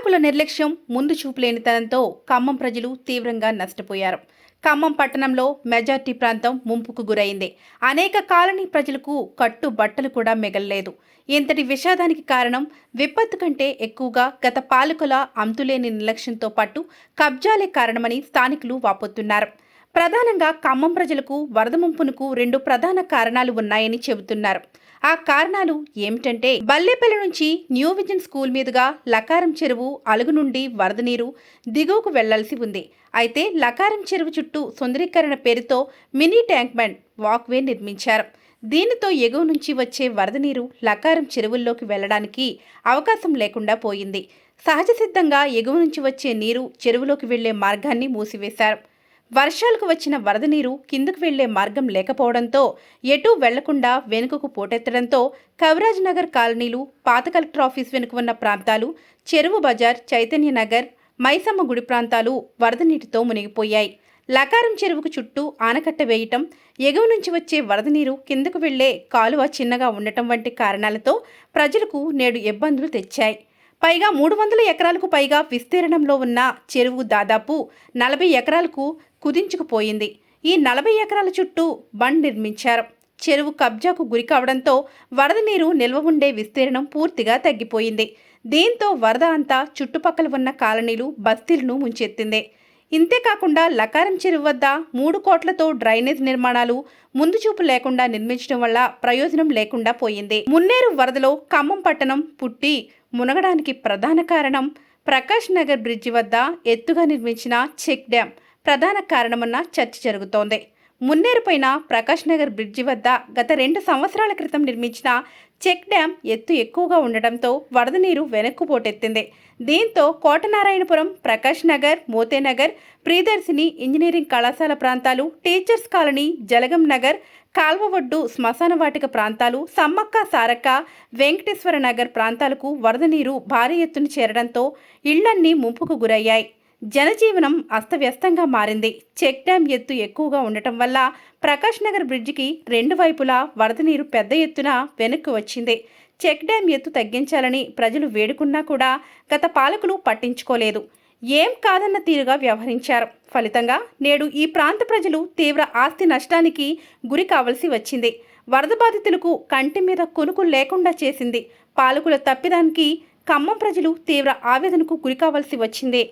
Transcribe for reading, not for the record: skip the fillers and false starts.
పాలకుల నిర్లక్ష్యం, ముందు చూపులేనితనంతో ఖమ్మం ప్రజలు తీవ్రంగా నష్టపోయారు. ఖమ్మం పట్టణంలో మెజార్టీ ప్రాంతం ముంపుకు గురైంది. అనేక కాలనీ ప్రజలకు కట్టుబట్టలు కూడా మిగలలేదు. ఇంతటి విషాదానికి కారణం విపత్తు కంటే ఎక్కువగా గత పాలకుల అంతులేని నిర్లక్ష్యంతో పాటు కబ్జాలే కారణమని స్థానికులు వాపోతున్నారు. ప్రధానంగా ఖమ్మం ప్రజలకు వరద ముంపునకు 2 ప్రధాన కారణాలు ఉన్నాయని చెబుతున్నారు. ఆ కారణాలు ఏమిటంటే, బల్లేపల్లి నుంచి న్యూ విజన్ స్కూల్ మీదుగా లకారం చెరువు అలుగు నుండి వరద నీరు దిగువకు వెళ్లాల్సి ఉంది. అయితే లకారం చెరువు చుట్టూ సుందరీకరణ పేరుతో మినీ ట్యాంక్ బండ్ వాక్వే నిర్మించారు. దీనితో ఎగువ నుంచి వచ్చే వరద నీరు లకారం చెరువుల్లోకి వెళ్లడానికి అవకాశం లేకుండా పోయింది. సహజ సిద్ధంగా ఎగువ నుంచి వచ్చే నీరు చెరువులోకి వెళ్లే మార్గాన్ని మూసివేశారు. వర్షాలకు వచ్చిన వరద నీరు కిందకు వెళ్లే మార్గం లేకపోవడంతో ఎటూ వెళ్లకుండా వెనుకకు పోటెత్తడంతో కవిరాజ్ నగర్ కాలనీలు, పాత కలెక్టర్ ఆఫీస్ వెనుక ఉన్న ప్రాంతాలు, చెరువు బజార్, చైతన్య నగర్, మైసమ్మ గుడి ప్రాంతాలు వరద నీటితో మునిగిపోయాయి. లకారం చెరువుకు చుట్టూ ఆనకట్ట వేయటం, ఎగువ నుంచి వచ్చే వరద నీరు కిందకు వెళ్లే కాలువ చిన్నగా ఉండటం వంటి కారణాలతో ప్రజలకు నేడు ఇబ్బందులు తెచ్చాయి. పైగా 300 ఎకరాలకు పైగా విస్తీర్ణంలో ఉన్న చెరువు దాదాపు 40 ఎకరాలకు కుదించుకుపోయింది. ఈ 40 ఎకరాల చుట్టూ బండ్ నిర్మించారు. చెరువు కబ్జాకు గురి కావడంతో వరద నీరు నిల్వ ఉండే విస్తీర్ణం పూర్తిగా తగ్గిపోయింది. దీంతో వరద అంతా చుట్టుపక్కల ఉన్న కాలనీలు, బస్తీలను ముంచెత్తింది. ఇంతేకాకుండా లకారం చెరువు వద్ద 3 కోట్లతో డ్రైనేజ్ నిర్మాణాలు ముందు చూపు లేకుండా నిర్మించడం వల్ల ప్రయోజనం లేకుండా పోయింది. మున్నేరు వరదలో ఖమ్మం పట్టణం పుట్టి మునగడానికి ప్రధాన కారణం ప్రకాష్ నగర్ బ్రిడ్జి వద్ద ఎత్తుగా నిర్మించిన చెక్ డ్యాం ప్రధాన కారణమన్న చర్చ జరుగుతోంది. మున్నేరు పైన ప్రకాష్ నగర్ బ్రిడ్జి వద్ద గత 2 సంవత్సరాల క్రితం నిర్మించిన చెక్ డ్యాం ఎత్తు ఎక్కువగా ఉండటంతో వరద నీరు వెనక్కు పోటెత్తింది. దీంతో కోటనారాయణపురం, ప్రకాష్ నగర్, మోతేనగర్, ప్రియదర్శిని ఇంజనీరింగ్ కళాశాల ప్రాంతాలు, టీచర్స్ కాలనీ, జలగం నగర్, కాల్వ ఒడ్డు, శ్మశాన వాటిక ప్రాంతాలు, సమ్మక్క సారక్క, వెంకటేశ్వర నగర్ ప్రాంతాలకు వరద నీరు భారీ ఎత్తున చేరడంతో ఇళ్లన్నీ ముంపుకు గురయ్యాయి. జనజీవనం అస్తవ్యస్తంగా మారింది. చెక్ డ్యాం ఎత్తు ఎక్కువగా ఉండటం వల్ల ప్రకాష్ నగర్ బ్రిడ్జికి 2 వైపులా వరద నీరు పెద్ద ఎత్తున వెనక్కి వచ్చింది. చెక్ డ్యాం ఎత్తు తగ్గించాలని ప్రజలు వేడుకున్నా కూడా గత పాలకులు పట్టించుకోలేదు. ఏం కాదన్న తీరుగా వ్యవహరించారు. ఫలితంగా నేడు ఈ ప్రాంత ప్రజలు తీవ్ర ఆస్తి నష్టానికి గురి కావలసి వచ్చింది. వరద బాధితులకు కంటి మీద కొనుకు లేకుండా చేసింది. పాలకుల తప్పిదానికి ఖమ్మం ప్రజలు తీవ్ర ఆవేదనకు గురి కావలసి వచ్చింది.